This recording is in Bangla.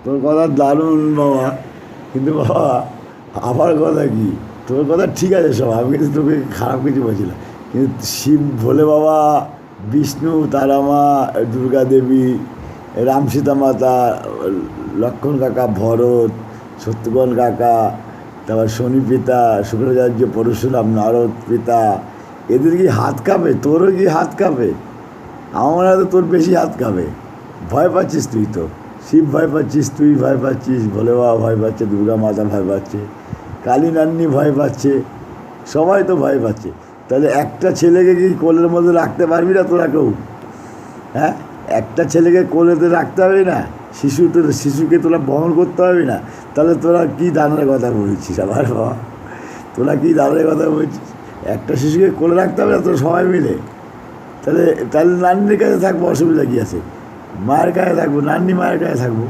তোর কথা দারুণ বাবা, কিন্তু বাবা আমার কথা কি, তোর কথা ঠিক আছে সব, আমি কিন্তু তোকে খারাপ কিছু বলছি না, কিন্তু শিব ভোলে বাবা, বিষ্ণু, তারা মা, দুর্গা দেবী, রাম সীতা মাতা, লক্ষ্মণ কাকা, ভরত, শত্রুঘ্ন কাকা, তারপর শনি পিতা, শুক্রাচার্য, পরশুরাম, নারদ পিতা, এদের কি হাত কাঁপে? তোরও কি হাত কাঁপে? আমার মনে হয় তো তোর বেশি হাত কাঁপে। ভয় পাচ্ছিস তুই তো, শিব ভয় পাচ্ছিস, তুই ভয় পাচ্ছিস, ভোলে বাবা ভয় পাচ্ছে, দুর্গা মাতা ভয় পাচ্ছে, কালী নান্নি ভয় পাচ্ছে, সবাই তো ভয় পাচ্ছে। তাহলে একটা ছেলেকে কি কোলের মধ্যে রাখতে পারবি না তোরা কেউ? হ্যাঁ, একটা ছেলেকে কোলেতে রাখতে হবে না? শিশুকে তোরা বহন করতে হবে না? তাহলে তোরা কী দানের কথা বলছিস আবার বাবা? তোরা কী দানের কথা বলছিস? একটা শিশুকে কোলে রাখতে হবে না তোরা সবাই মিলে? তাহলে তাহলে নান্নির কাছে থাকবো, অসুবিধা কী আছে? মায়ের কাছে থাকবো, নান্নি মায়ের কাছে থাকবো।